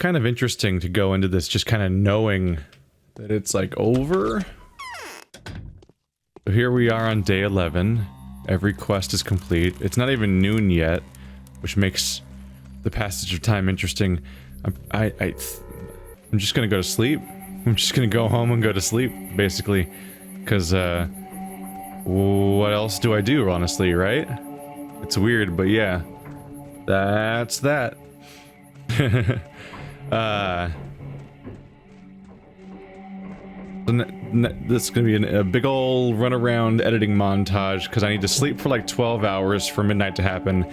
kind of interesting to go into this just kind of knowing that it's like over. So here we are on day 11. Every quest is complete. It's not even noon yet, which makes the passage of time interesting. I'm just gonna go to sleep. I'm just gonna go home and go to sleep, basically. Because, what else do I do, honestly, right? It's weird, but yeah. That's that. This is gonna be a big ol' run around editing montage because I need to sleep for like 12 hours for midnight to happen.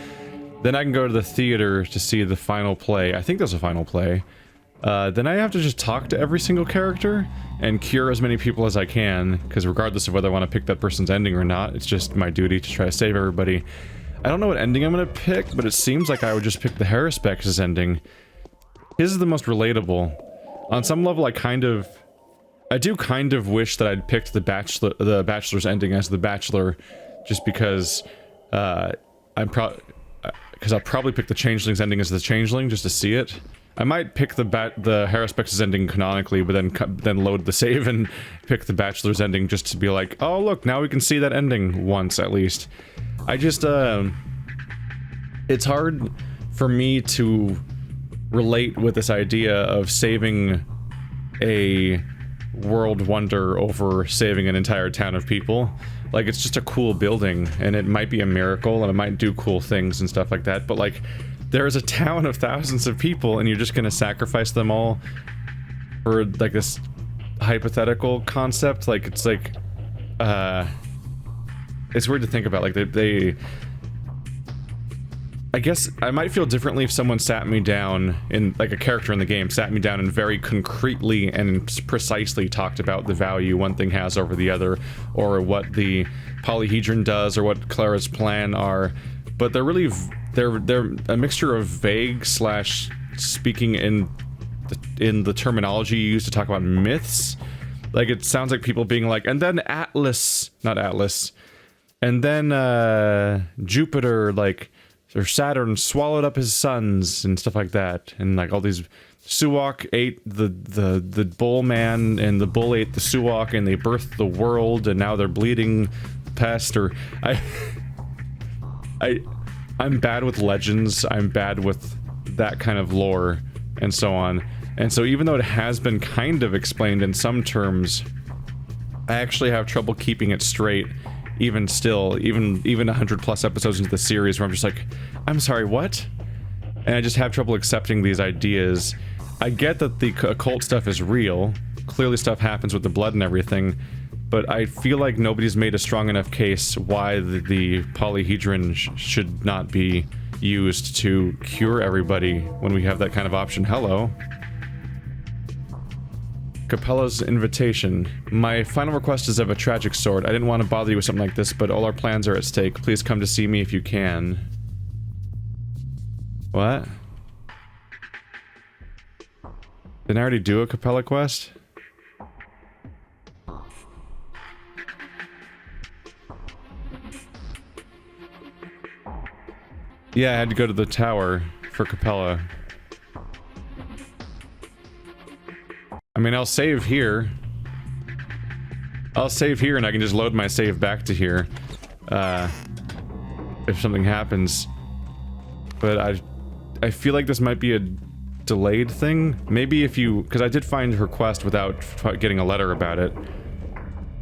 Then I can go to the theater to see the final play. I think there's a final play. Then I have to just talk to every single character and cure as many people as I can, because regardless of whether I want to pick that person's ending or not, it's just my duty to try to save everybody. I don't know what ending I'm gonna pick, but it seems like I would just pick the Haruspex's ending. His is the most relatable. On some level, I do kind of wish that I'd picked the Bachelor's ending as the Bachelor, just because, I'll probably pick the Changeling's ending as the Changeling, just to see it. I might pick the Haruspex's ending canonically, but then load the save and pick the Bachelor's ending just to be like, oh look, now we can see that ending once, at least. I just, it's hard for me to relate with this idea of saving a world wonder over saving an entire town of people. Like, it's just a cool building, and it might be a miracle, and it might do cool things and stuff like that, but like, there is a town of thousands of people, and you're just gonna sacrifice them all for, like, this hypothetical concept? Like, it's like, it's weird to think about, like, I guess I might feel differently if someone sat me down in, like, a character in the game sat me down and very concretely and precisely talked about the value one thing has over the other, or what the polyhedron does, or what Clara's plan are, but they're really, they're a mixture of vague slash speaking in the terminology you use to talk about myths. Like, it sounds like people being like, and then not Atlas, and then, Jupiter, like, or Saturn swallowed up his sons and stuff like that, and like all these Suwok ate the bull man, and the bull ate the Suwok, and they birthed the world, and now they're bleeding pest. Or I'm bad with legends. I'm bad with that kind of lore and so on. And so even though it has been kind of explained in some terms, I actually have trouble keeping it straight. Even still, even 100 plus episodes into the series, where I'm just like, I'm sorry, what? And I just have trouble accepting these ideas. I get that the occult stuff is real. Clearly stuff happens with the blood and everything, but I feel like nobody's made a strong enough case why the polyhedron should not be used to cure everybody when we have that kind of option. Hello. Capella's invitation. My final request is of a tragic sort. I didn't want to bother you with something like this, but all our plans are at stake. Please come to see me if you can. What? Didn't I already do a Capella quest? Yeah, I had to go to the tower for Capella. I mean, I'll save here. I'll save here and I can just load my save back to here. If something happens. But I feel like this might be a delayed thing. Maybe if you... because I did find her quest without getting a letter about it.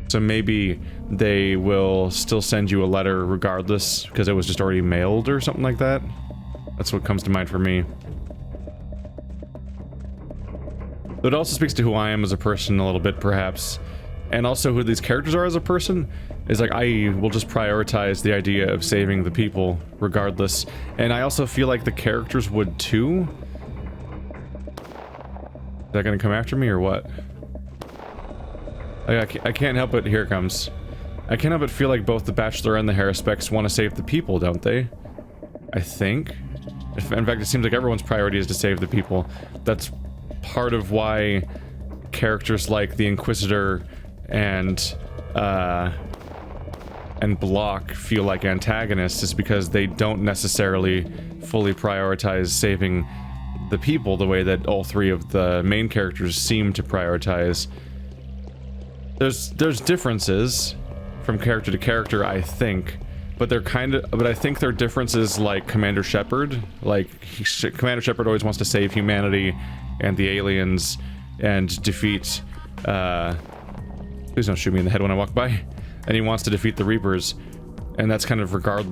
So maybe they will still send you a letter regardless, because it was just already mailed or something like that. That's what comes to mind for me. But it also speaks to who I am as a person a little bit, perhaps. And also who these characters are as a person. Is like, I will just prioritize the idea of saving the people, regardless. And I also feel like the characters would too. Is that gonna come after me, or what? I can't help it, here it comes. I can't help but feel like both the Bachelor and the Haruspex want to save the people, don't they? I think. In fact, it seems like everyone's priority is to save the people. That's part of why characters like the Inquisitor and Block feel like antagonists, is because they don't necessarily fully prioritize saving the people the way that all three of the main characters seem to prioritize. There's differences from character to character, I think, but I think they're differences like Commander Shepard. Like, Commander Shepard always wants to save humanity and the aliens and defeat, please don't shoot me in the head when I walk by. And he wants to defeat the Reapers. And that's kind of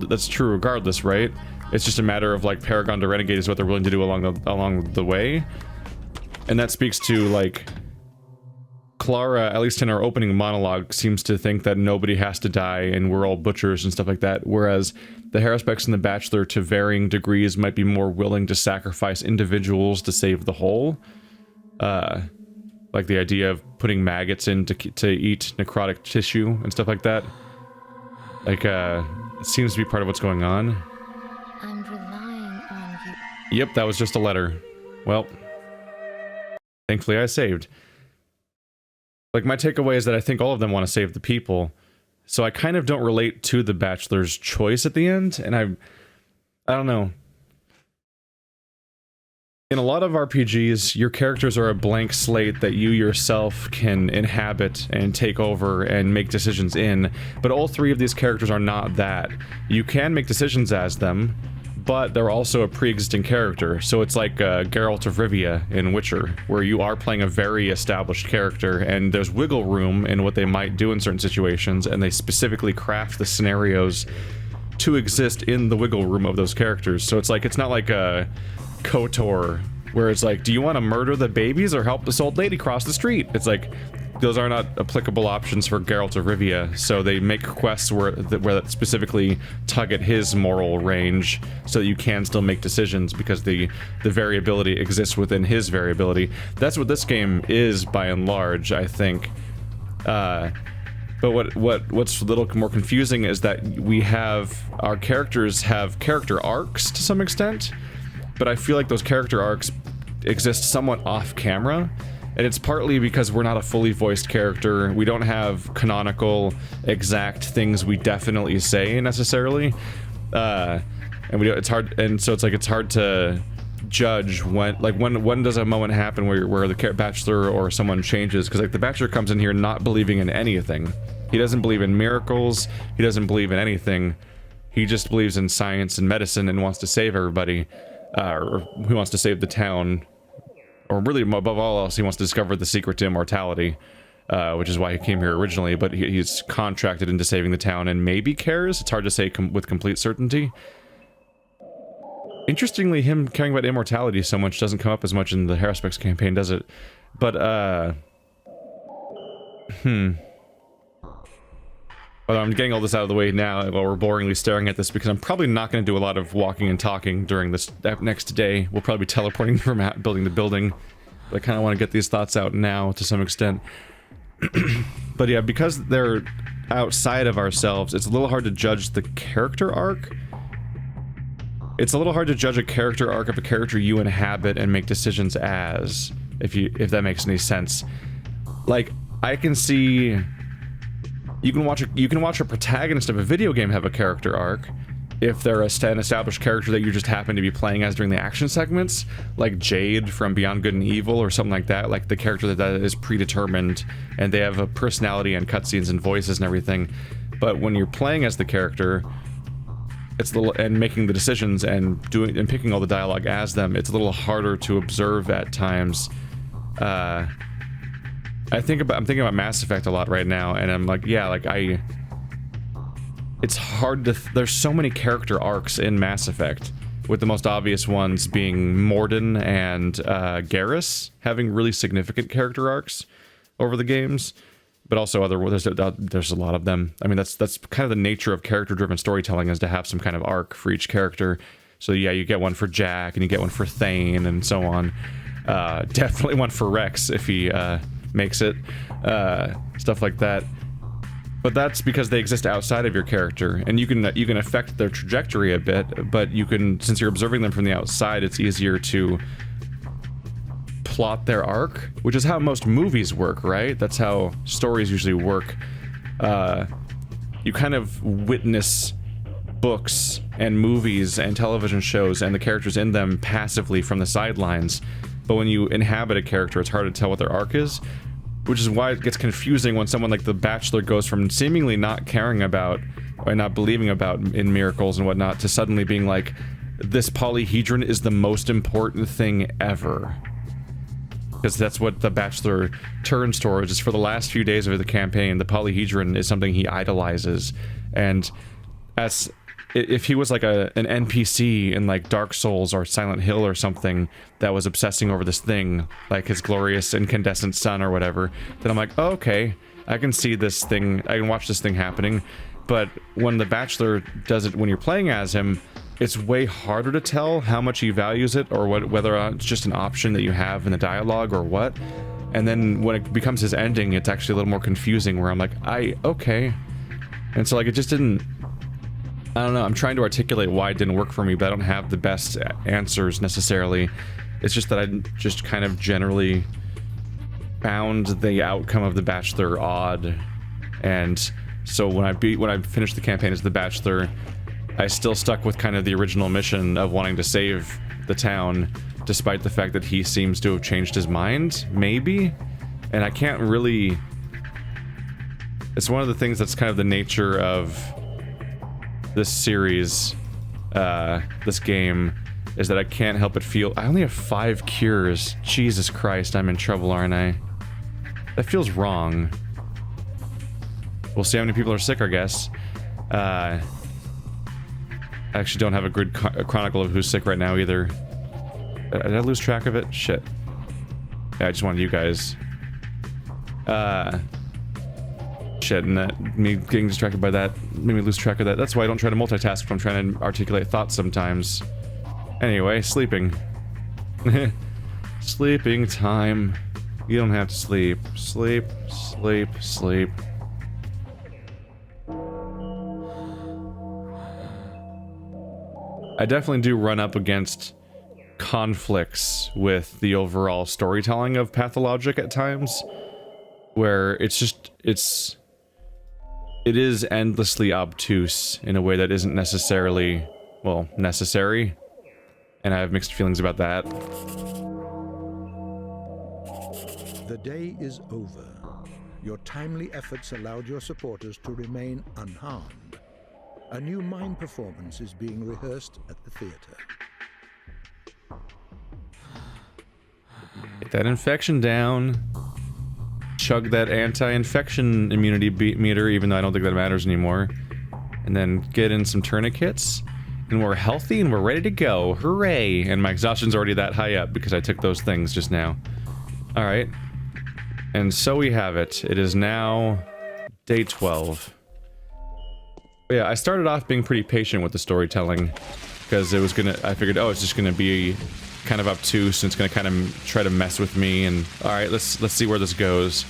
that's true regardless, right? It's just a matter of like Paragon to Renegade is what they're willing to do along the way. And that speaks to like Clara, at least in our opening monologue, seems to think that nobody has to die and we're all butchers and stuff like that. Whereas the Haruspex and the Bachelor, to varying degrees, might be more willing to sacrifice individuals to save the whole. Like the idea of putting maggots in to eat necrotic tissue and stuff like that. Like, it seems to be part of what's going on. I'm relying on you. Yep, that was just a letter. Well, thankfully I saved. Like, my takeaway is that I think all of them want to save the people. So I kind of don't relate to the Bachelor's choice at the end, and I don't know. In a lot of RPGs, your characters are a blank slate that you yourself can inhabit and take over and make decisions in, but all three of these characters are not that. You can make decisions as them, but they're also a pre-existing character, so it's like Geralt of Rivia in Witcher, where you are playing a very established character, and there's wiggle room in what they might do in certain situations, and they specifically craft the scenarios to exist in the wiggle room of those characters. So it's like, it's not like a KOTOR, where it's like, do you want to murder the babies or help this old lady cross the street? It's like, those are not applicable options for Geralt of Rivia, so they make quests where that specifically tug at his moral range, so that you can still make decisions, because the variability exists within his variability. That's what this game is, by and large, I think. But what's a little more confusing is that our characters have character arcs to some extent, but I feel like those character arcs exist somewhat off camera, and it's partly because we're not a fully voiced character. We don't have canonical, exact things we definitely say necessarily, and it's hard. And so it's hard to judge when does a moment happen where the Bachelor or someone changes, because like the Bachelor comes in here not believing in anything. He doesn't believe in miracles. He doesn't believe in anything. He just believes in science and medicine and wants to save everybody. Or he wants to save the town, or really above all else, he wants to discover the secret to immortality, which is why he came here originally, but he's contracted into saving the town and maybe cares. It's hard to say with complete certainty. Interestingly, him caring about immortality so much doesn't come up as much in the Haruspex campaign, does it? But, Well, I'm getting all this out of the way now while we're boringly staring at this, because I'm probably not going to do a lot of walking and talking during this next day. We'll probably be teleporting from building to building. But I kind of want to get these thoughts out now to some extent. But yeah, because they're outside of ourselves, it's a little hard to judge the character arc. It's a little hard to judge a character arc of a character you inhabit and make decisions as, if that makes any sense. Like, I can see... You can watch a protagonist of a video game have a character arc if they're an established character that you just happen to be playing as during the action segments, like Jade from Beyond Good and Evil or something like that, like the character that is predetermined and they have a personality and cutscenes and voices and everything. But when you're playing as the character, it's a little, and making the decisions and picking all the dialogue as them, it's a little harder to observe at times. I'm thinking about Mass Effect a lot right now, and I'm like, yeah, like it's hard to, there's so many character arcs in Mass Effect, with the most obvious ones being Mordin and Garrus having really significant character arcs over the games, but also there's a lot of them. I mean, that's kind of the nature of character-driven storytelling, is to have some kind of arc for each character. So yeah, you get one for Jack, and you get one for Thane, and so on. Definitely one for Rex if he makes it, stuff like that. But that's because they exist outside of your character, and you can affect their trajectory a bit, but you can, since you're observing them from the outside, it's easier to plot their arc, which is how most movies work, right? That's how stories usually work. You kind of witness books and movies and television shows and the characters in them passively from the sidelines. But when you inhabit a character, it's hard to tell what their arc is, which is why it gets confusing when someone like The Bachelor goes from seemingly not caring about or not believing about in miracles and whatnot to suddenly being like, this polyhedron is the most important thing ever. Because that's what The Bachelor turns towards, is for the last few days of the campaign, the polyhedron is something he idolizes. And as if he was like an NPC in like Dark Souls or Silent Hill or something that was obsessing over this thing, like his glorious incandescent sun or whatever, then I'm like, oh, okay, I can see this thing, I can watch this thing happening. But when The Bachelor does it when you're playing as him, it's way harder to tell how much he values it or whether it's just an option that you have in the dialogue or what. And then when it becomes his ending, it's actually a little more confusing where I'm like, okay. And so like it just didn't, I don't know, I'm trying to articulate why it didn't work for me, but I don't have the best answers necessarily. It's just that I just kind of generally found the outcome of The Bachelor odd. And so when I finished the campaign as The Bachelor, I still stuck with kind of the original mission of wanting to save the town, despite the fact that he seems to have changed his mind, maybe? And I can't really... It's one of the things that's kind of the nature of this series, this game, is that I can't help but feel... I only have 5 cures. Jesus Christ, I'm in trouble, aren't I? That feels wrong. We'll see how many people are sick, I guess. I actually don't have a good chronicle of who's sick right now, either. Did I lose track of it? Shit. Yeah, I just wanted you guys. Shit, and that, me getting distracted by that made me lose track of that. That's why I don't try to multitask when I'm trying to articulate thoughts sometimes. Anyway, sleeping. Sleeping time. You don't have to sleep. Sleep, sleep, sleep. I definitely do run up against conflicts with the overall storytelling of Pathologic at times, where it is endlessly obtuse in a way that isn't necessarily, well, necessary, and I have mixed feelings about that. The day is over. Your timely efforts allowed your supporters to remain unharmed. A new mime performance is being rehearsed at the theater. Get that infection down. Chug that anti-infection immunity meter, even though I don't think that matters anymore. And then get in some tourniquets. And we're healthy and we're ready to go. Hooray! And my exhaustion's already that high up because I took those things just now. Alright. And so we have it. It is now day 12. But yeah, I started off being pretty patient with the storytelling, because it was gonna, I figured, oh, it's just gonna be kind of obtuse and it's gonna kind of try to mess with me, and alright, let's see where this goes.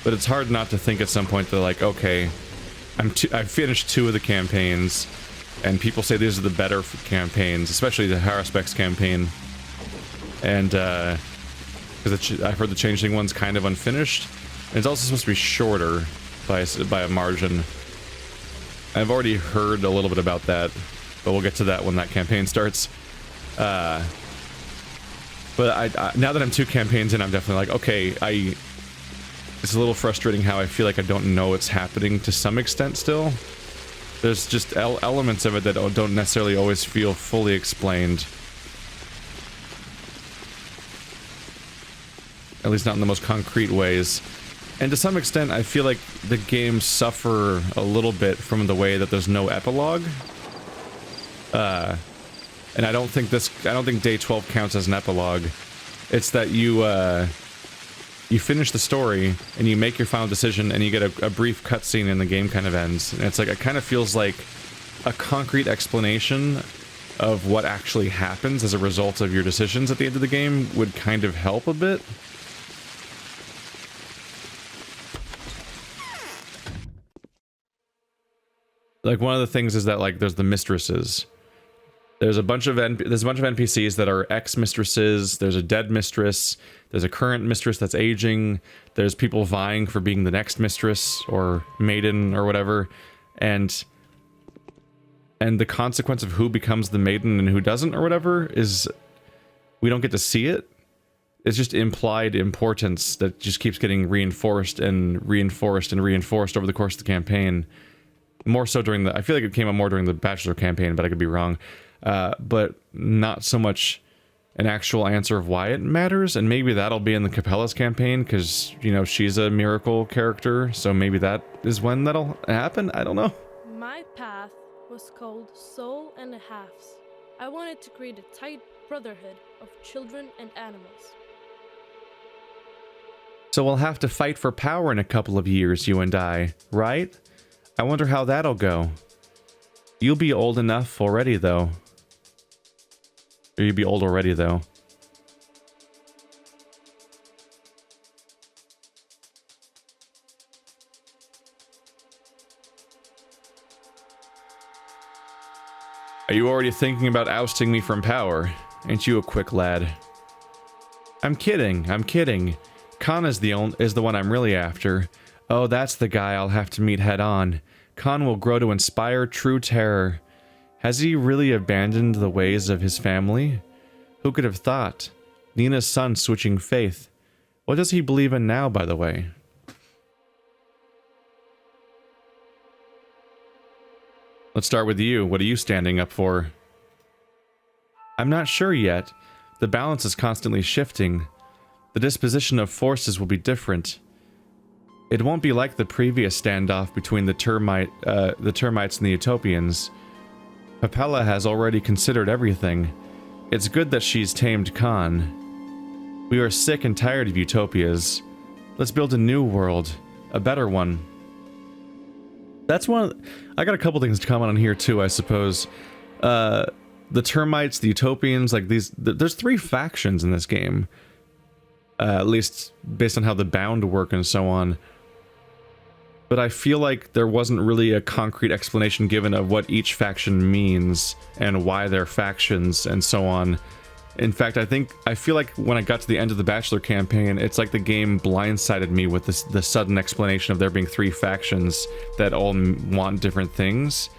But it's hard not to think at some point that, like, okay, I've finished 2 of the campaigns, and people say these are the better campaigns, especially the Haruspex campaign. And because I've heard the Changeling one's kind of unfinished, and it's also supposed to be shorter by a margin. I've already heard a little bit about that, but we'll get to that when that campaign starts. But now that I'm 2 campaigns in, I'm definitely like, okay, it's a little frustrating how I feel like I don't know what's happening to some extent still. There's just elements of it that don't necessarily always feel fully explained. At least not in the most concrete ways. And to some extent, I feel like the games suffer a little bit from the way that there's no epilogue. And I don't think day 12 counts as an epilogue. It's that you finish the story, and you make your final decision, and you get a brief cutscene, and the game kind of ends. And it's like, it kind of feels like a concrete explanation of what actually happens as a result of your decisions at the end of the game would kind of help a bit. Like, one of the things is that, like, there's the mistresses. There's a bunch of NPCs that are ex-mistresses. There's a dead mistress. There's a current mistress that's aging. There's people vying for being the next mistress or maiden or whatever. And and the consequence of who becomes the maiden and who doesn't or whatever is we don't get to see it. It's just implied importance that just keeps getting reinforced and reinforced and reinforced over the course of the campaign. More so during the... I feel like it came up more during the Bachelor campaign, but I could be wrong. But not so much an actual answer of why it matters, and maybe that'll be in the Capella's campaign, because, you know, she's a miracle character, so maybe that is when that'll happen? I don't know. My path was called Soul and a Halves. I wanted to create a tight brotherhood of children and animals. So we'll have to fight for power in a couple of years, you and I, right? I wonder how that'll go. You'll be old enough already, though. Or you'll be old already, though. Are you already thinking about ousting me from power? Ain't you a quick lad? I'm kidding, I'm kidding. Khan is the one I'm really after. Oh, that's the guy I'll have to meet head on. Khan will grow to inspire true terror. Has he really abandoned the ways of his family? Who could have thought? Nina's son switching faith. What does he believe in now, by the way? Let's start with you. What are you standing up for? I'm not sure yet. The balance is constantly shifting. The disposition of forces will be different. It won't be like the previous standoff between the termites and the Utopians. Papella has already considered everything. It's good that she's tamed Khan. We are sick and tired of utopias. Let's build a new world. A better one. That's one... I got a couple things to comment on here too, I suppose. The termites, the Utopians, like these... There's 3 factions in this game. At least based on how the bound work and so on. But I feel like there wasn't really a concrete explanation given of what each faction means and why they're factions and so on. In fact, I feel like when I got to the end of the Bachelor campaign, it's like the game blindsided me with the sudden explanation of there being 3 factions that all want different things.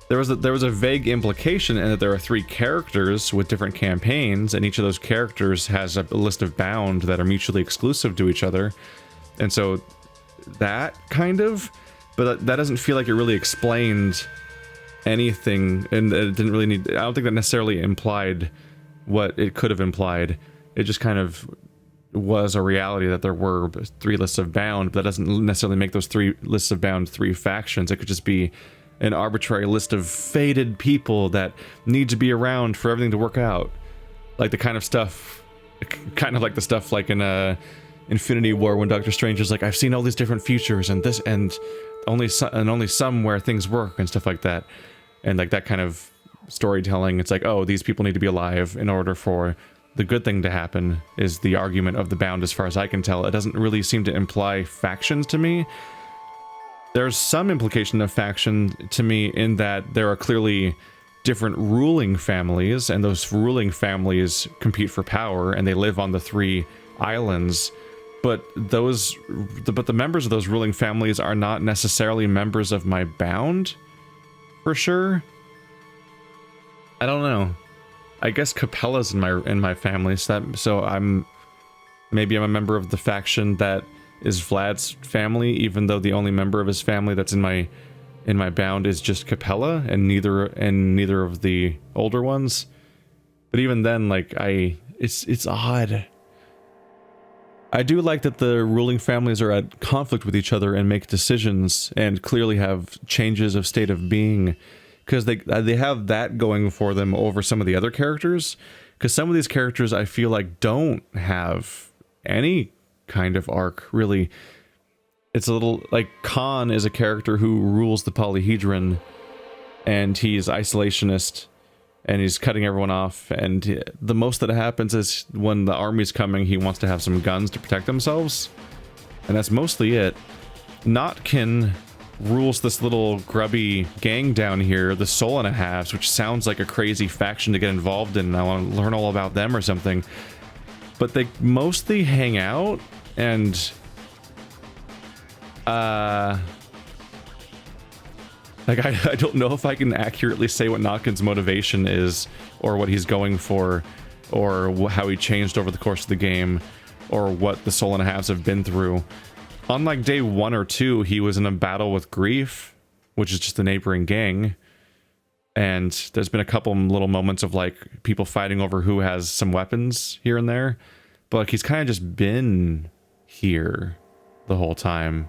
There was a vague implication in that there are 3 characters with different campaigns, and each of those characters has a list of bound that are mutually exclusive to each other. And so that kind of, but that doesn't feel like it really explained anything, and it didn't really need... I don't think that necessarily implied what it could have implied. It just kind of was a reality that there were 3 lists of bound, but that doesn't necessarily make those 3 lists of bound 3 factions. It could just be an arbitrary list of fated people that need to be around for everything to work out. Like the kind of stuff, kind of like the stuff like in Infinity War when Doctor Strange is like, I've seen all these different futures and this and only some where things work and stuff like that. And like that kind of storytelling, it's like, oh, these people need to be alive in order for the good thing to happen, is the argument of the bound as far as I can tell. It doesn't really seem to imply factions to me. There's some implication of faction to me in that there are clearly different ruling families, and those ruling families compete for power, and they live on the 3 islands. But the members of those ruling families are not necessarily members of my bound, for sure. I don't know. I guess Capella's in my family, so maybe I'm a member of the faction that is Vlad's family, even though the only member of his family that's in my bound is just Capella, and neither of the older ones. But even then, like, it's odd. I do like that the ruling families are at conflict with each other and make decisions and clearly have changes of state of being, because they have that going for them over some of the other characters. Because some of these characters I feel like don't have any kind of arc, really. It's a little like Khan is a character who rules the polyhedron, and he's isolationist, and he's cutting everyone off, and the most that happens is when the army's coming, he wants to have some guns to protect themselves, and that's mostly it. Notkin rules this little grubby gang down here, the Soul and a Halves, which sounds like a crazy faction to get involved in, and I want to learn all about them or something. But they mostly hang out, and Like, I don't know if I can accurately say what Notkin's motivation is, or what he's going for, or how he changed over the course of the game, or what the Soul and a Halves have been through. On like day 1 or 2, he was in a battle with Grief, which is just a neighboring gang. And there's been a couple little moments of like people fighting over who has some weapons here and there. But like, he's kind of just been here the whole time.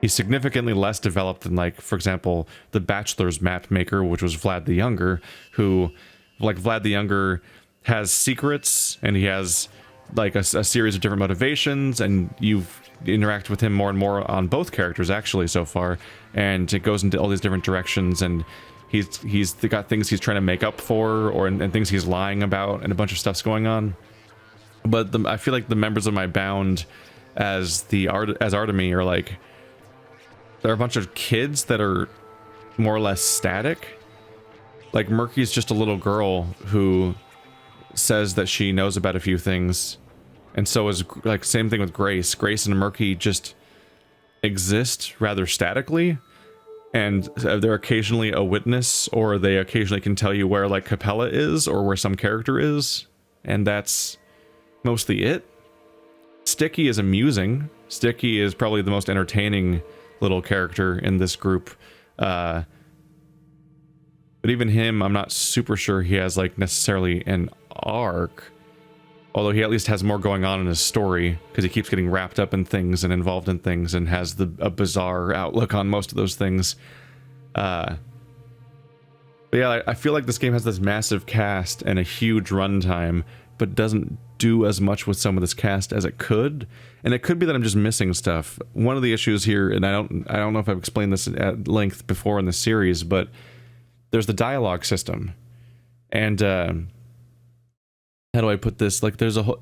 He's significantly less developed than, like, for example, the Bachelor's map maker, which was Vlad the Younger, who, like, Vlad the Younger has secrets, and he has, like, a series of different motivations, and you've interacted with him more and more on both characters, actually, so far, and it goes into all these different directions, and he's got things he's trying to make up for, and things he's lying about, and a bunch of stuff's going on. But I feel like the members of my bound as Artemy are, like, they're a bunch of kids that are more or less static. Like, Murky's just a little girl who says that she knows about a few things. And so is, like, same thing with Grace. Grace and Murky just exist rather statically. And they're occasionally a witness, or they occasionally can tell you where, like, Capella is, or where some character is. And that's mostly it. Sticky is amusing. Sticky is probably the most entertaining little character in this group, but even him, I'm not super sure he has like necessarily an arc, although he at least has more going on in his story because he keeps getting wrapped up in things and involved in things and has a bizarre outlook on most of those things. But yeah, I feel like this game has this massive cast and a huge runtime, but doesn't do as much with some of this cast as it could. And it could be that I'm just missing stuff. One of the issues here, and I don't know if I've explained this at length before in the series, but there's the dialogue system. And how do I put this? Like, there's a way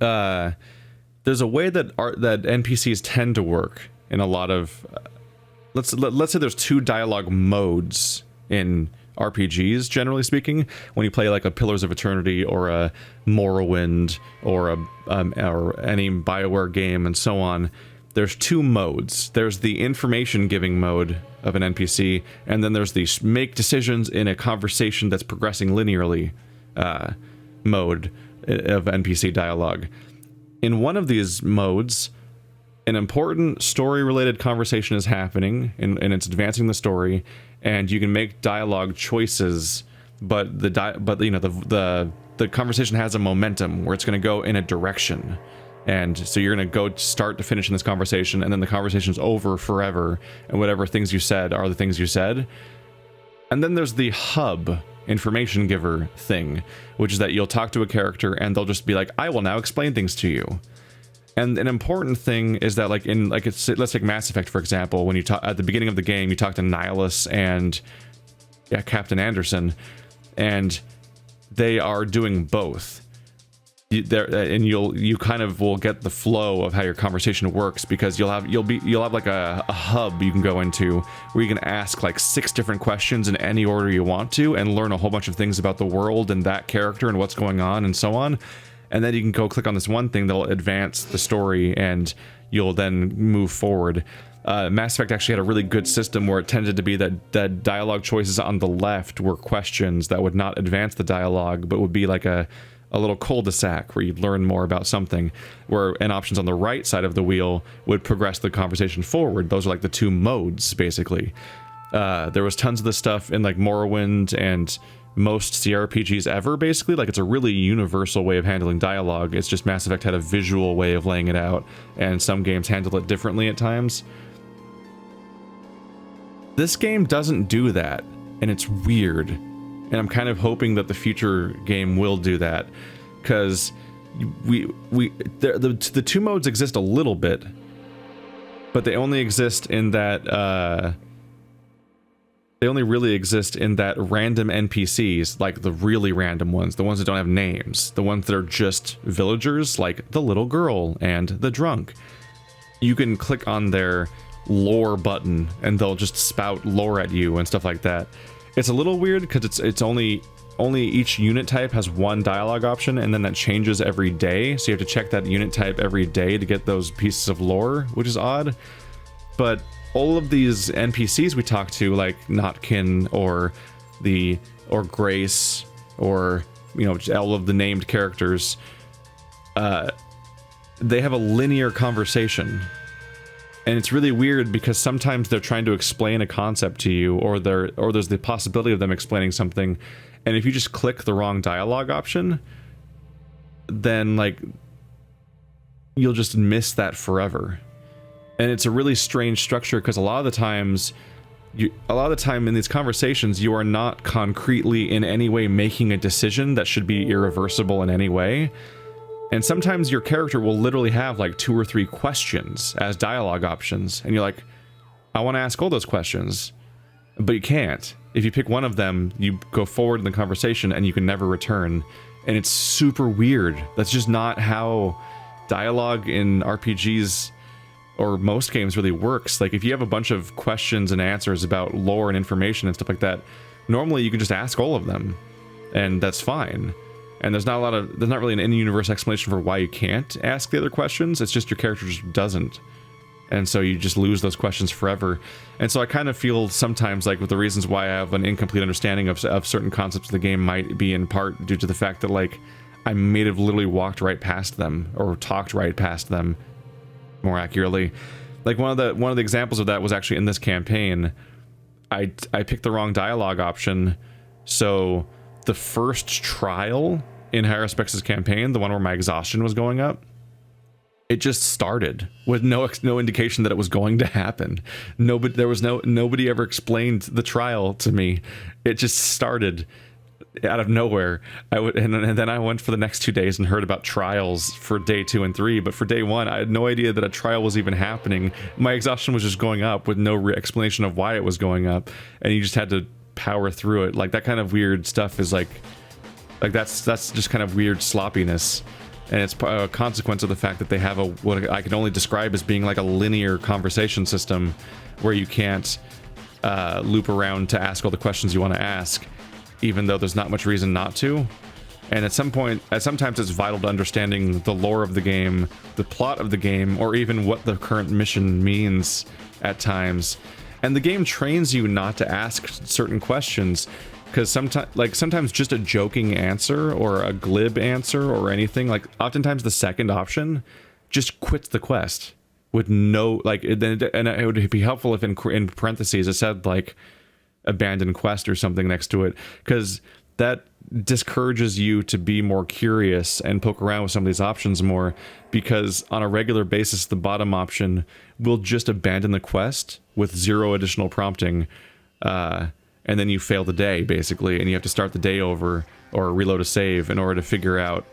that NPCs tend to work in a lot of let's say there's 2 dialogue modes in RPGs, generally speaking. When you play like a Pillars of Eternity or a Morrowind or any BioWare game and so on, there's 2 modes. There's the information giving mode of an NPC, and then there's the make decisions in a conversation that's progressing linearly mode of NPC dialogue. In one of these modes, an important story-related conversation is happening, and it's advancing the story, and you can make dialogue choices, but you know, the conversation has a momentum where it's going to go in a direction, and so you're going to go start to finish in this conversation, and then the conversation's over forever, and whatever things you said are the things you said. And then there's the hub information giver thing, which is that you'll talk to a character and they'll just be like, I will now explain things to you. And an important thing is that, like, let's take Mass Effect, for example. When you talk at the beginning of the game, you talk to Nihilus and Captain Anderson, and they are doing both. And you kind of will get the flow of how your conversation works, because you'll have like a hub you can go into where you can ask like 6 different questions in any order you want to, and learn a whole bunch of things about the world and that character and what's going on and so on. And then you can go click on this one thing that'll advance the story, and you'll then move forward. Mass Effect actually had a really good system where it tended to be that dialogue choices on the left were questions that would not advance the dialogue, but would be like a little cul-de-sac where you'd learn more about something, and options on the right side of the wheel would progress the conversation forward. Those are like the 2 modes, basically. There was tons of this stuff in like Morrowind and most CRPGs ever, basically. Like, it's a really universal way of handling dialogue. It's just Mass Effect had a visual way of laying it out, and some games handle it differently at times. This game doesn't do that, and it's weird. And I'm kind of hoping that the future game will do that, because the 2 modes exist a little bit, but they only exist in that they only really exist in that random NPCs, like the really random ones, the ones that don't have names, the ones that are just villagers, like the little girl and the drunk. You can click on their lore button and they'll just spout lore at you and stuff like that. It's a little weird because it's only each unit type has 1 dialogue option, and then that changes every day, so you have to check that unit type every day to get those pieces of lore, which is odd. But all of these NPCs we talk to, like Notkin or Grace or, you know, all of the named characters, they have a linear conversation. And it's really weird because sometimes they're trying to explain a concept to you, or there's the possibility of them explaining something, and if you just click the wrong dialogue option, then like you'll just miss that forever. And it's a really strange structure because a lot of the time in these conversations you are not concretely in any way making a decision that should be irreversible in any way. And sometimes your character will literally have like 2 or 3 questions as dialogue options, and you're like, I want to ask all those questions, but you can't. If you pick one of them, you go forward in the conversation and you can never return. And it's super weird. That's just not how dialogue in RPGs or most games really works. Like if you have a bunch of questions and answers about lore and information and stuff like that, normally you can just ask all of them, and that's fine. And there's not really an in-universe explanation for why you can't ask the other questions. It's just your character just doesn't. And so you just lose those questions forever. And so I kind of feel sometimes like with the reasons why I have an incomplete understanding of certain concepts of the game might be in part due to the fact that like I may have literally walked right past them or talked right past them, more accurately. Like one of the examples of that was actually in this campaign. I picked the wrong dialogue option, so the first trial in Haruspex's campaign, the one where my exhaustion was going up, it just started with no indication that it was going to happen. Nobody ever explained the trial to me. It just started out of nowhere. And then I went for the next 2 days and heard about trials for day 2 and 3. But for day 1, I had no idea that a trial was even happening. My exhaustion was just going up with no explanation of why it was going up, and you just had to power through it. Like that kind of weird stuff is like that's just kind of weird sloppiness, and it's a consequence of the fact that they have what I can only describe as being like a linear conversation system where you can't loop around to ask all the questions you want to ask, even though there's not much reason not to. And sometimes it's vital to understanding the lore of the game, the plot of the game, or even what the current mission means at times. And the game trains you not to ask certain questions, because sometimes just a joking answer or a glib answer or anything, like oftentimes the second option just quits the quest with no, like, and it would be helpful if in parentheses it said like abandoned quest or something next to it, because that discourages you to be more curious and poke around with some of these options more, because on a regular basis the bottom option will just abandon the quest with 0 additional prompting, and then you fail the day basically, and you have to start the day over or reload a save in order to figure out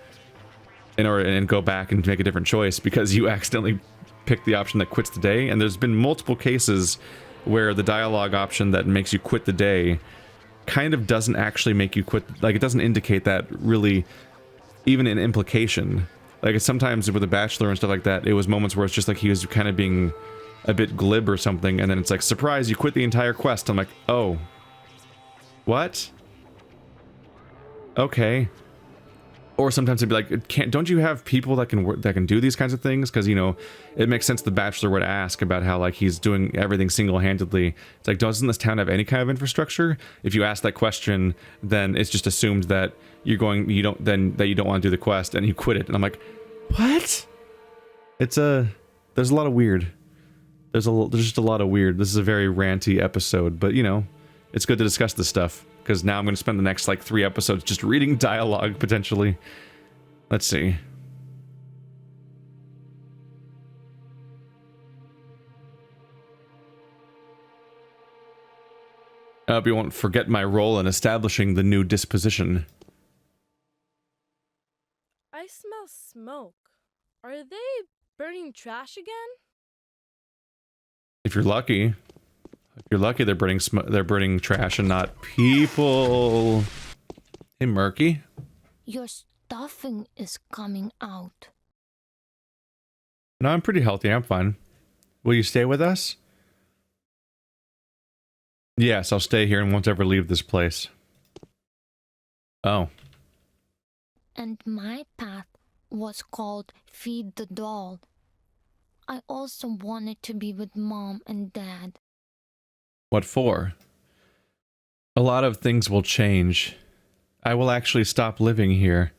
and go back and make a different choice because you accidentally picked the option that quits the day. And there's been multiple cases where the dialogue option that makes you quit the day kind of doesn't actually make you quit, like it doesn't indicate that really, even in implication. Like it's sometimes with a bachelor and stuff like that, it was moments where it's just like he was kind of being a bit glib or something, and then it's like, surprise, you quit the entire quest. I'm like, oh, what? Okay. Or sometimes it'd be like, don't you have people that can do these kinds of things? Because, you know, it makes sense the bachelor would ask about how like he's doing everything single-handedly. It's like, doesn't this town have any kind of infrastructure? If you ask that question, then it's just assumed that you don't want to do the quest, and you quit it. And I'm like, what? There's a lot of weird. There's just a lot of weird. This is a very ranty episode, but you know, it's good to discuss this stuff, because now I'm going to spend the next like 3 episodes just reading dialogue potentially. Let's see. I hope you won't forget my role in establishing the new disposition. I smell smoke. Are they burning trash again? If you're lucky. They're burning trash and not people. Hey, Murky. Your stuffing is coming out. No, I'm pretty healthy. I'm fine. Will you stay with us? Yes, I'll stay here and won't ever leave this place. Oh. And my path was called Feed the Doll. I also wanted to be with Mom and Dad. What for? A lot of things will change. I will actually stop living here.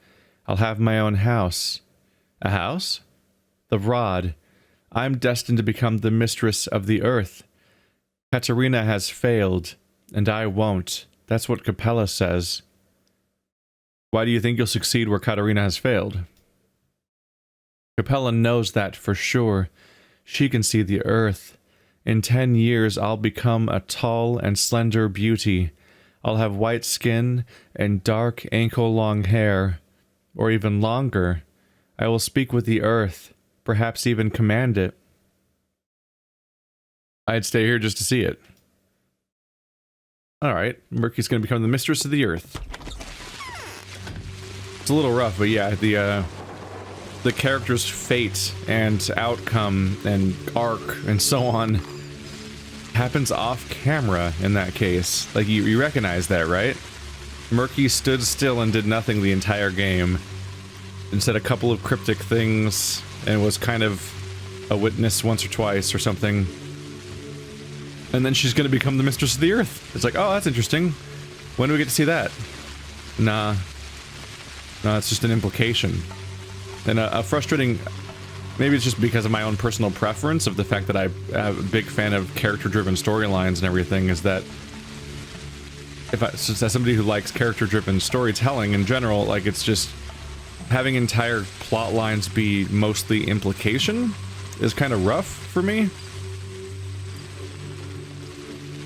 I'll have my own house. A house? The rod. I'm destined to become the mistress of the earth. Katerina has failed, and I won't. That's what Capella says. Why do you think you'll succeed where Katerina has failed? Capella knows that for sure. She can see the earth. In 10 years, I'll become a tall and slender beauty. I'll have white skin and dark ankle-long hair, or even longer. I will speak with the earth, perhaps even command it. I'd stay here just to see it. Alright, Murky's gonna become the mistress of the earth. It's a little rough, but yeah, the character's fate and outcome and arc and so on happens off camera in that case. Like, you recognize that, right? Murky stood still and did nothing the entire game. And said a couple of cryptic things and was kind of a witness once or twice or something. And then she's gonna become the mistress of the earth. It's like, oh, that's interesting. When do we get to see that? Nah. No, it's just an implication. And a frustrating... Maybe it's just because of my own personal preference of the fact that I'm a big fan of character-driven storylines and everything, is that as somebody who likes character-driven storytelling in general, like, it's just having entire plot lines be mostly implication is kind of rough for me.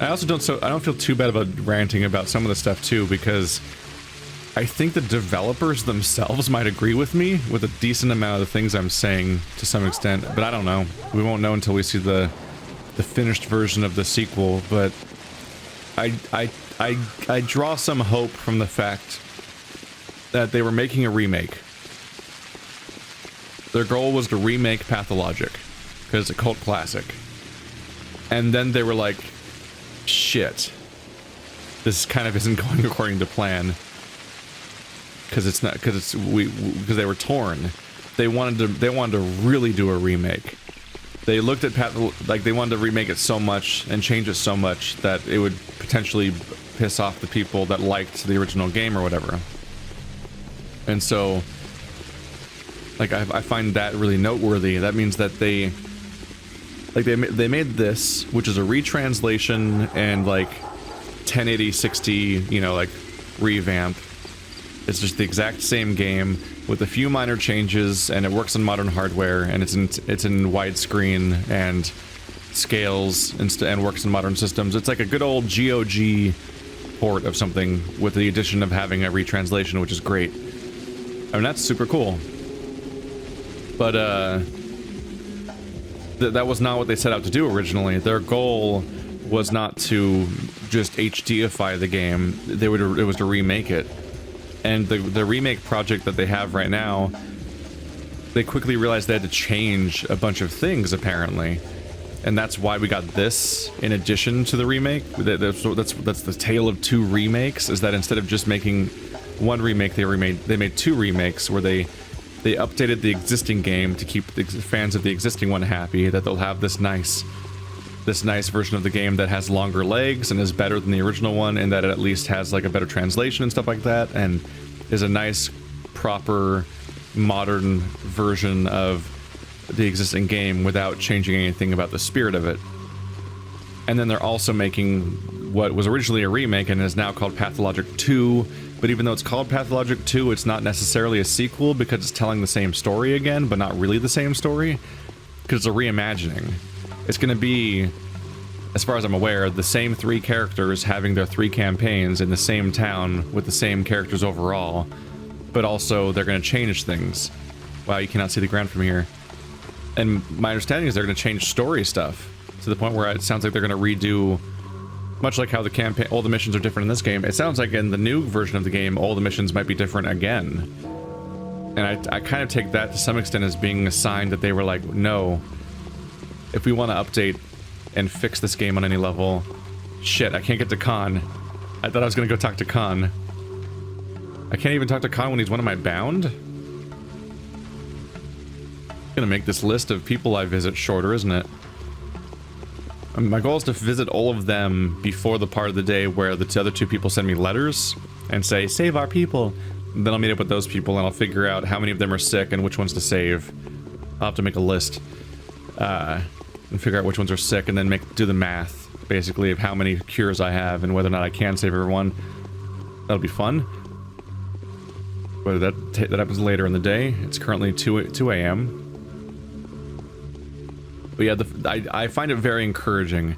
I also I don't feel too bad about ranting about some of the stuff too, because I think the developers themselves might agree with me with a decent amount of the things I'm saying to some extent, but I don't know. We won't know until we see the finished version of the sequel, but I draw some hope from the fact that they were making a remake. Their goal was to remake Pathologic, because it's a cult classic. And then they were like, shit, this kind of isn't going according to plan. Because they were torn. They wanted to really do a remake. They looked at they wanted to remake it so much and change it so much that it would potentially piss off the people that liked the original game or whatever. And so, like, I find that really noteworthy. That means that they made this, which is a retranslation and like 1080 60, you know, like revamp. It's just the exact same game with a few minor changes, and it works on modern hardware, and it's in widescreen and scales and works in modern systems. It's like a good old GOG port of something with the addition of having a retranslation, which is great. I mean, that's super cool. But that was not what they set out to do originally. Their goal was not to just HDify the game. It was to remake it. And the remake project that they have right now, they quickly realized they had to change a bunch of things, apparently. And that's why we got this in addition to the remake. That's the tale of two remakes, is that instead of just making one remake, they made two remakes where they updated the existing game to keep the fans of the existing one happy, that they'll have this nice version of the game that has longer legs and is better than the original one, and that it at least has like a better translation and stuff like that, and is a nice, proper, modern version of the existing game without changing anything about the spirit of it. And then they're also making what was originally a remake and is now called Pathologic 2, but even though it's called Pathologic 2, it's not necessarily a sequel because it's telling the same story again, but not really the same story, because it's a reimagining. It's going to be, as far as I'm aware, the same three characters having their three campaigns in the same town with the same characters overall, but also they're going to change things. Wow, you cannot see the ground from here. And my understanding is they're going to change story stuff to the point where it sounds like they're going to redo, much like how all the missions are different in this game. It sounds like in the new version of the game, all the missions might be different again. And I kind of take that to some extent as being a sign that they were like, no, if we want to update and fix this game on any level... Shit, I can't get to Khan. I thought I was gonna go talk to Khan. I can't even talk to Khan when he's one of my bound? Gonna make this list of people I visit shorter, isn't it? My goal is to visit all of them before the part of the day where the other two people send me letters and say, save our people. And then I'll meet up with those people and I'll figure out how many of them are sick and which ones to save. I'll have to make a list and figure out which ones are sick and then do the math, basically, of how many cures I have and whether or not I can save everyone. That'll be fun. But that happens later in the day. It's currently 2 a.m. But yeah, I find it very encouraging.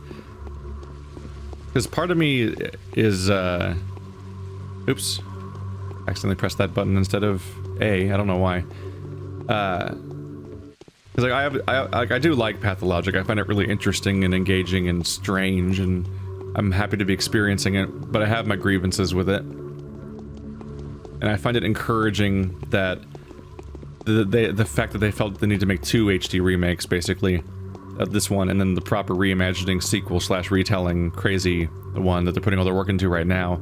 Because part of me is, oops. Accidentally pressed that button instead of A. I don't know why. Because I do like Pathologic. I find it really interesting and engaging and strange, and I'm happy to be experiencing it, but I have my grievances with it. And I find it encouraging that the fact that they felt the need to make 2 HD remakes, basically, of this one, and then the proper reimagining sequel / retelling crazy one that they're putting all their work into right now.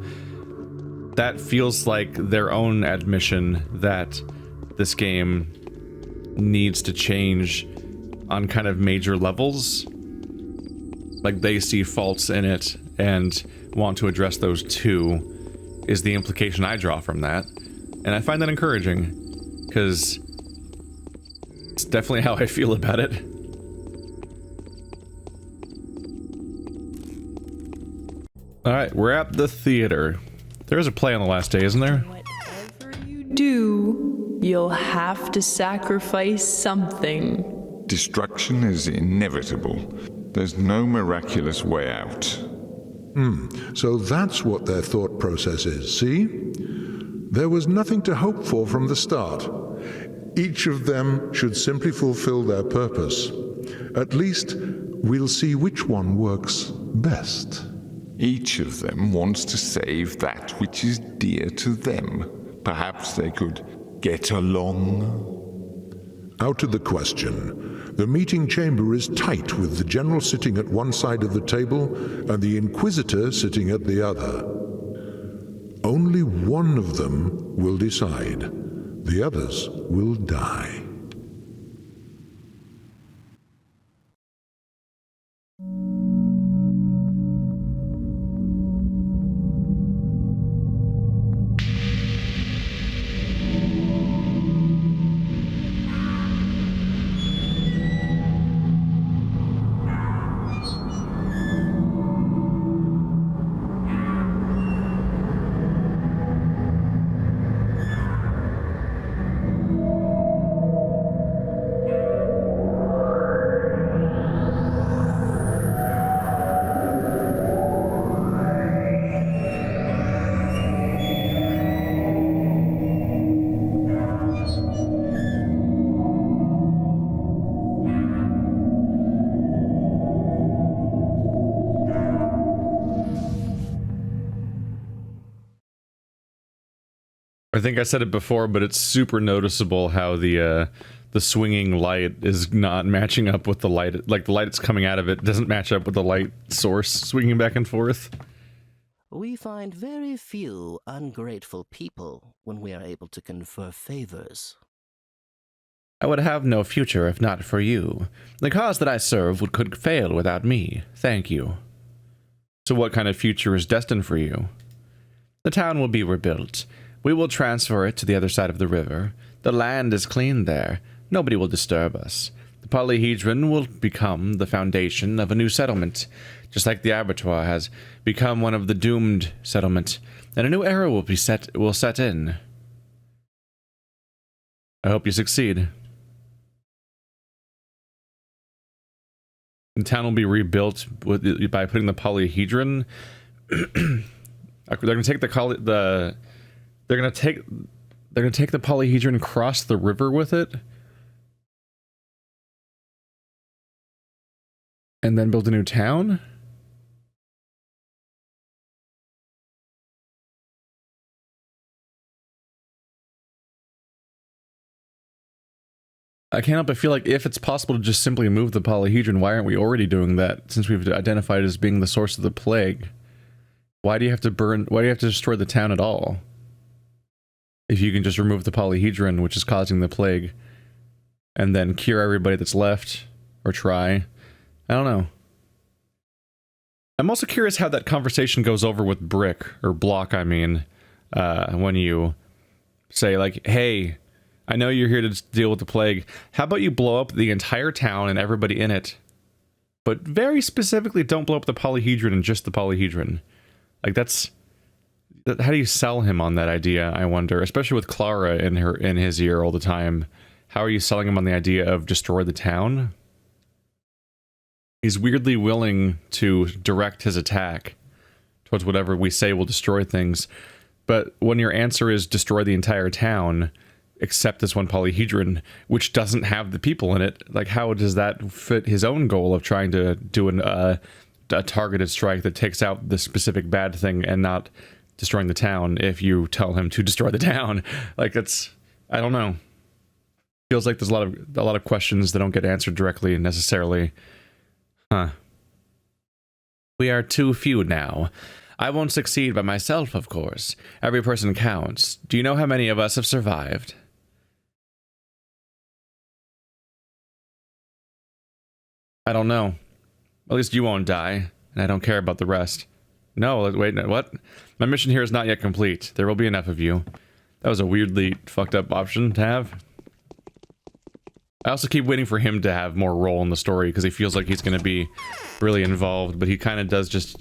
That feels like their own admission that this game needs to change on kind of major levels. Like, they see faults in it and want to address those too, is the implication I draw from that. And I find that encouraging, because it's definitely how I feel about it. Alright, we're at the theater. There's a play on the last day, isn't there? Whatever you do, you'll have to sacrifice something. Destruction is inevitable. There's no miraculous way out. So that's what their thought process is, see? There was nothing to hope for from the start. Each of them should simply fulfill their purpose. At least, we'll see which one works best. Each of them wants to save that which is dear to them. Perhaps they could get along? Out to the question. The meeting chamber is tight, with the general sitting at one side of the table and the inquisitor sitting at the other. Only one of them will decide. The others will die. I think I said it before, but it's super noticeable how the swinging light is not matching up with the light. Like, the light that's coming out of it doesn't match up with the light source swinging back and forth. We find very few ungrateful people when we are able to confer favors. I would have no future if not for you. The cause that I serve could fail without me. Thank you. So what kind of future is destined for you? The town will be rebuilt. We will transfer it to the other side of the river. The land is clean there. Nobody will disturb us. The polyhedron will become the foundation of a new settlement, just like the abattoir has become one of the doomed settlement, and a new era will set in. I hope you succeed. The town will be rebuilt by putting the polyhedron. They're going to take They're gonna take the polyhedron, cross the river with it, and then build a new town? I can't help but feel like if it's possible to just simply move the polyhedron, why aren't we already doing that, since we've identified it as being the source of the plague? Why do you have to destroy the town at all? If you can just remove the polyhedron, which is causing the plague. and then cure everybody that's left, or try. I don't know. I'm also curious how that conversation goes over with Brick, or Block, I mean, when you say, like, hey, I know you're here to deal with the plague. How about you blow up the entire town and everybody in it? But very specifically, don't blow up the polyhedron and just the polyhedron. Like, that's... How do you sell him on that idea, I wonder? Especially with Clara in his ear all the time. How are you selling him on the idea of destroy the town? He's weirdly willing to direct his attack towards whatever we say will destroy things. But when your answer is destroy the entire town, except this one polyhedron, which doesn't have the people in it, like, how does that fit his own goal of trying to do a targeted strike that takes out the specific bad thing and not destroying the town if you tell him to destroy the town? Like, that's... I don't know. Feels like there's a lot of questions that don't get answered directly necessarily. Huh. We are too few now. I won't succeed by myself, of course. Every person counts. Do you know how many of us have survived? I don't know. At least you won't die, and I don't care about the rest. No, wait, what? My mission here is not yet complete. There will be enough of you. That was a weirdly fucked up option to have. I also keep waiting for him to have more role in the story, because he feels like he's going to be really involved, but he kind of does just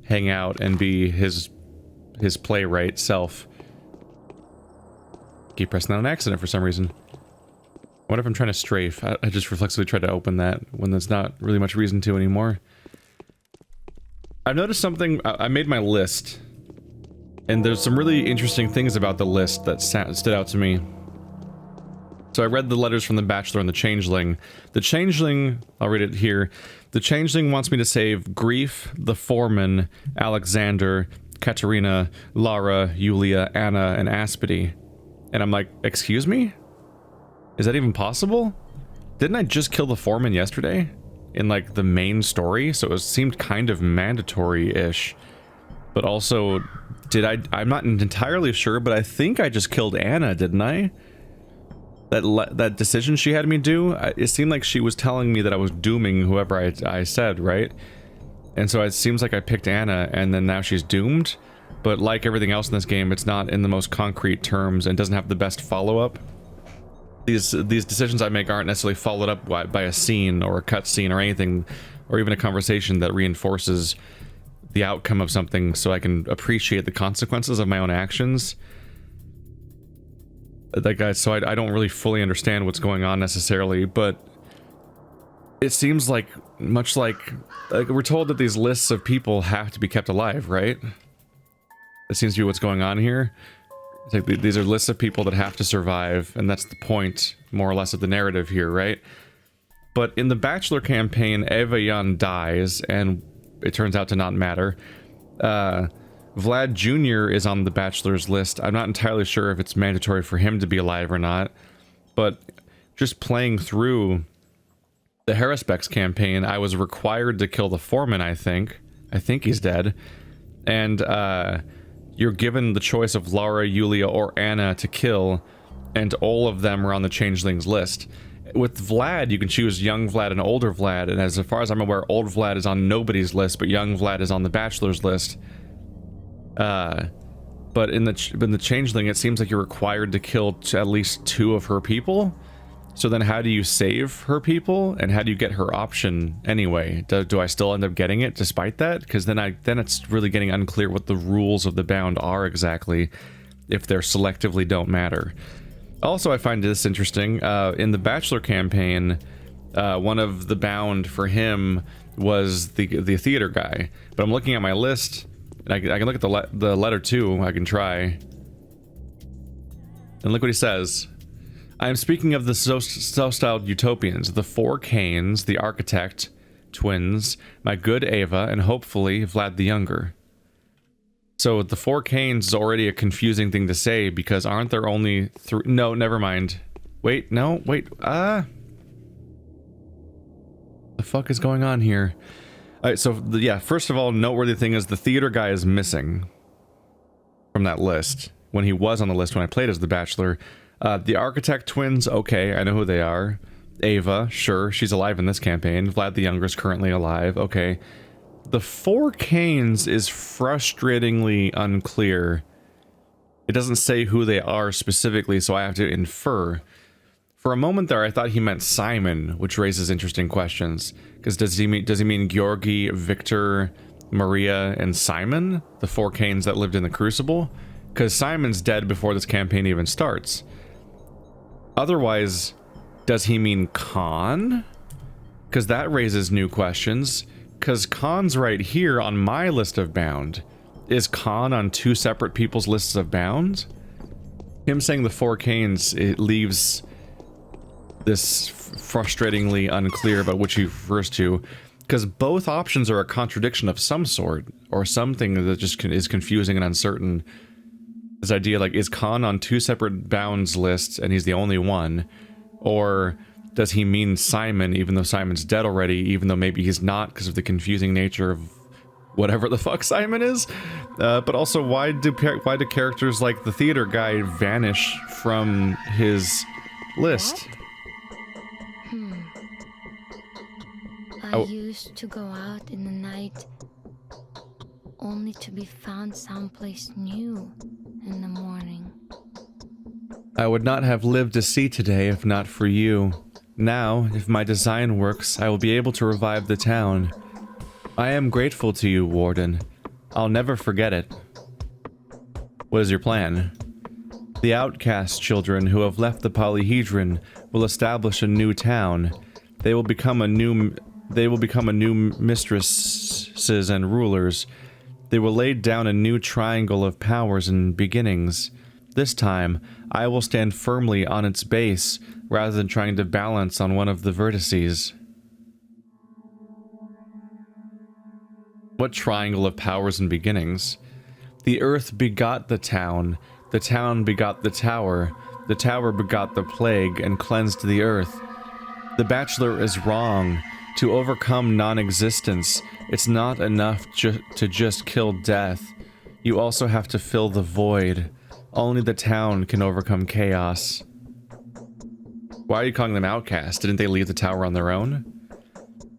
hang out and be his playwright self. Keep pressing on an accident for some reason. What if I'm trying to strafe? I just reflexively try to open that when there's not really much reason to anymore. I've noticed something. I made my list, and there's some really interesting things about the list that stood out to me. So I read the letters from the Bachelor and the Changeling. The Changeling, I'll read it here. The Changeling wants me to save Grief, the Foreman, Alexander, Katerina, Lara, Yulia, Anna, and Aspity. And I'm like, excuse me? Is that even possible? Didn't I just kill the Foreman yesterday? In, like, the main story? So it seemed kind of mandatory-ish. But also, I'm not entirely sure, but I think I just killed Anna, didn't I? That decision she had me do, it seemed like she was telling me that I was dooming whoever I said, right? And so it seems like I picked Anna, and then now she's doomed. But like everything else in this game, it's not in the most concrete terms and doesn't have the best follow-up. These decisions I make aren't necessarily followed up by a scene or a cutscene or anything, or even a conversation that reinforces the outcome of something so I can appreciate the consequences of my own actions. So I don't really fully understand what's going on necessarily, but it seems like, much like we're told that these lists of people have to be kept alive, right? That seems to be what's going on here. It's like these are lists of people that have to survive, and that's the point, more or less, of the narrative here, right? But in the Bachelor campaign, Eva Yan dies, and it turns out to not matter. Vlad Jr. is on the Bachelor's list. I'm not entirely sure if it's mandatory for him to be alive or not, but just playing through the Haruspex campaign, I was required to kill the Foreman, I think. I think he's dead. And, you're given the choice of Lara, Yulia, or Anna to kill, and all of them are on the Changeling's list. With Vlad, you can choose young Vlad and older Vlad, and as far as I'm aware, old Vlad is on nobody's list, but young Vlad is on the Bachelor's list. But in the Changeling, it seems like you're required to kill at least 2 of her people. So then how do you save her people, and how do you get her option anyway? Do I still end up getting it despite that? Because then it's really getting unclear what the rules of the bound are exactly, if they're selectively don't matter. Also, I find this interesting. In the Bachelor campaign, one of the bound for him was the theater guy. But I'm looking at my list, and I can look at the letter too. I can try. And look what he says. I am speaking of the so-styled utopians, the 4 Cains, the architect, twins, my good Ava, and hopefully Vlad the Younger. So the 4 Cains is already a confusing thing to say, because aren't there only 3? No, never mind. Wait, no, wait, the fuck is going on here? Alright, so, yeah, first of all, noteworthy thing is the theater guy is missing from that list, when he was on the list when I played as the Bachelor. The architect twins, okay, I know who they are. Ava, sure, she's alive in this campaign. Vlad the Younger is currently alive. Okay. The Four Canes is frustratingly unclear. It doesn't say who they are specifically, so I have to infer. For a moment there, I thought he meant Simon, which raises interesting questions. Because does he mean Georgi, Victor, Maria, and Simon? The Four Canes that lived in the Crucible? Because Simon's dead before this campaign even starts. Otherwise, does he mean Khan? Because that raises new questions. Because Khan's right here on my list of bound. Is Khan on two separate people's lists of bound? Him saying the Four Canes, it leaves this frustratingly unclear about which he refers to. Because both options are a contradiction of some sort. Or something that just is confusing and uncertain. This idea, like, is Khan on two separate bounds lists and he's the only one? Or does he mean Simon, even though Simon's dead already, even though maybe he's not because of the confusing nature of whatever the fuck Simon is? But also, why do characters like the theater guy vanish from his list? I used to go out in the night, only to be found someplace new in the morning. I would not have lived to see today if not for you. Now, if my design works, I will be able to revive the town. I am grateful to you, Warden. I'll never forget it. What is your plan? The outcast children who have left the polyhedron will establish a new town. They will become a new mistresses and rulers. They will lay down a new triangle of powers and beginnings. This time, I will stand firmly on its base, rather than trying to balance on one of the vertices. What triangle of powers and beginnings? The earth begot the town begot the tower begot the plague and cleansed the earth. The Bachelor is wrong. To overcome non-existence, it's not enough to just kill death. You also have to fill the void. Only the town can overcome chaos. Why are you calling them outcasts? Didn't they leave the tower on their own?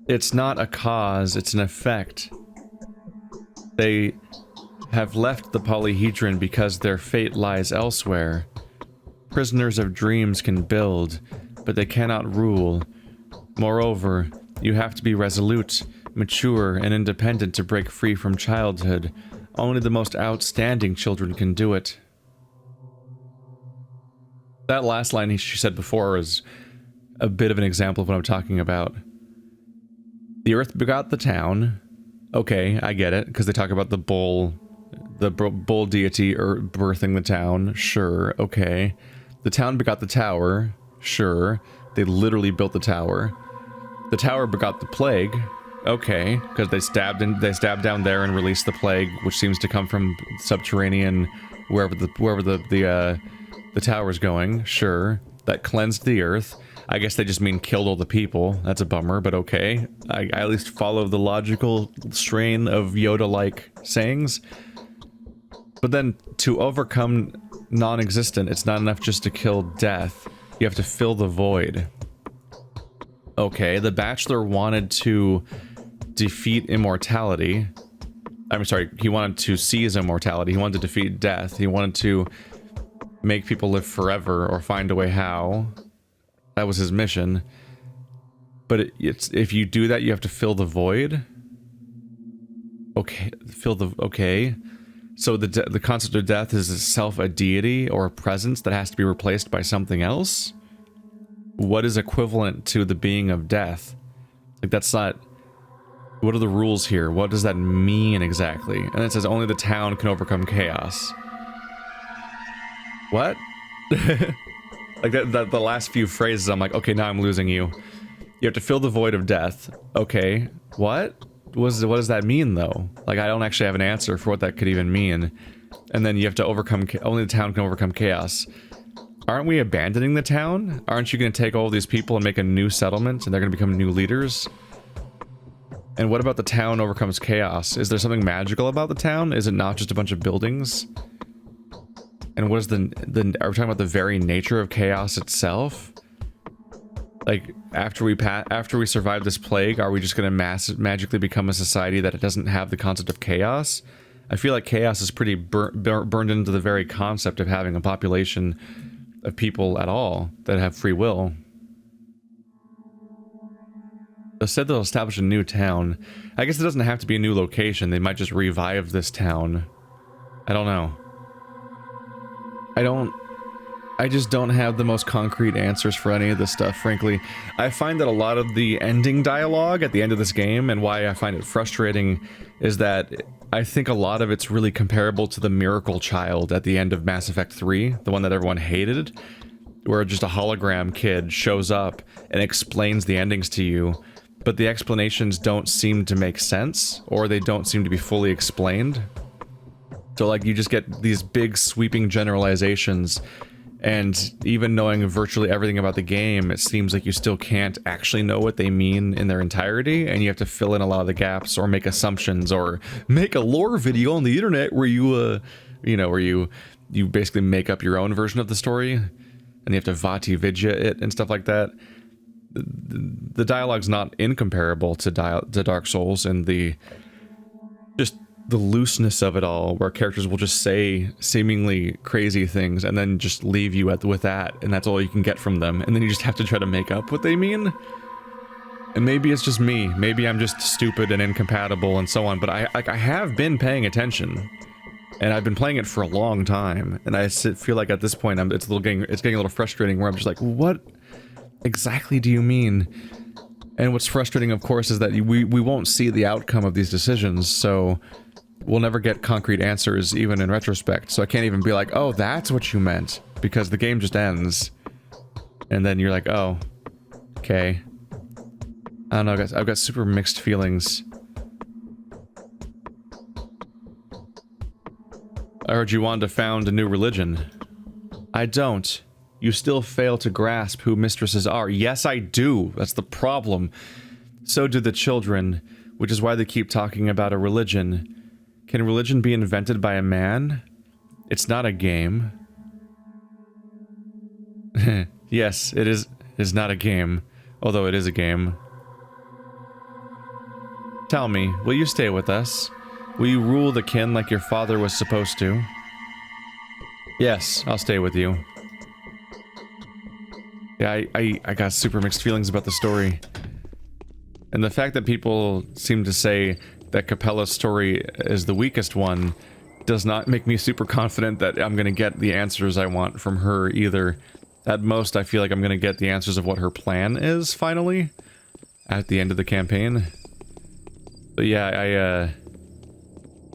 It's not a cause, it's an effect. They have left the polyhedron because their fate lies elsewhere. Prisoners of dreams can build, but they cannot rule. Moreover, you have to be resolute, mature, and independent to break free from childhood. Only the most outstanding children can do it. That last line she said before is a bit of an example of what I'm talking about. The earth begot the town. Okay, I get it, because they talk about the bull deity birthing the town. Sure, okay. The town begot the tower. Sure, they literally built the tower. The tower begot the plague. Okay, because they stabbed down there and released the plague, which seems to come from subterranean wherever the tower's going. Sure, that cleansed the earth. I guess they just mean killed all the people. That's a bummer, but okay. I at least follow the logical strain of Yoda-like sayings. But then, to overcome non-existent, it's not enough just to kill death. You have to fill the void. Okay, the Bachelor wanted to defeat immortality. I'm sorry, he wanted to seize immortality. He wanted to defeat death. He wanted to make people live forever or find a way how. That was his mission. But if you do that, you have to fill the void. Okay, okay. So the concept of death is itself a deity or a presence that has to be replaced by something else? What is equivalent to the being of death? Like, that's not... What are the rules here? What does that mean exactly? And it says only the town can overcome chaos. What? Like, the last few phrases, I'm like, okay, now I'm losing you. You have to fill the void of death. Okay, what? What does that mean, though? Like, I don't actually have an answer for what that could even mean. And then you have to overcome... Only the town can overcome chaos. Aren't we abandoning the town? Aren't you going to take all these people and make a new settlement, and they're going to become new leaders? And what about the town overcomes chaos? Is there something magical about the town? Is it not just a bunch of buildings? And what is are we talking about the very nature of chaos itself? Like, after we survive this plague, are we just gonna magically become a society that doesn't have the concept of chaos? I feel like chaos is pretty burned into the very concept of having a population of people at all that have free will. They said they'll establish a new town. I guess it doesn't have to be a new location. They might just revive this town. I don't know. I just don't have the most concrete answers for any of this stuff, frankly. I find that a lot of the ending dialogue at the end of this game, and why I find it frustrating, is that I think a lot of it's really comparable to the Miracle Child at the end of Mass Effect 3, the one that everyone hated, where just a hologram kid shows up and explains the endings to you, but the explanations don't seem to make sense, or they don't seem to be fully explained. So, like, you just get these big sweeping generalizations, and even knowing virtually everything about the game, it seems like you still can't actually know what they mean in their entirety, and you have to fill in a lot of the gaps, or make assumptions, or make a lore video on the internet where you, where you basically make up your own version of the story, and you have to Vati Vidya it and stuff like that. The dialogue's not incomparable to Dark Souls, and the looseness of it all, where characters will just say seemingly crazy things and then just leave you with that, and that's all you can get from them, and then you just have to try to make up what they mean. And maybe it's just me, maybe I'm just stupid and incompatible and so on, but I have been paying attention, and I've been playing it for a long time, and I feel like at this point it's getting a little frustrating, where I'm just like, what exactly do you mean? And what's frustrating, of course, is that we won't see the outcome of these decisions, so we'll never get concrete answers, even in retrospect. So I can't even be like, oh, that's what you meant, because the game just ends. And then you're like, oh, okay. I don't know, guys. I've got super mixed feelings. I heard you wanted to found a new religion. I don't. You still fail to grasp who mistresses are. Yes, I do. That's the problem. So do the children, which is why they keep talking about a religion. Can religion be invented by a man? It's not a game. Yes, it is not a game, although it is a game. Tell me, will you stay with us? Will you rule the kin like your father was supposed to? Yes, I'll stay with you. Yeah, I got super mixed feelings about the story. And the fact that people seem to say that Capella's story is the weakest one does not make me super confident that I'm gonna get the answers I want from her either. At most, I feel like I'm gonna get the answers of what her plan is, finally, at the end of the campaign. But yeah,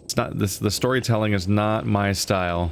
it's not, the storytelling is not my style.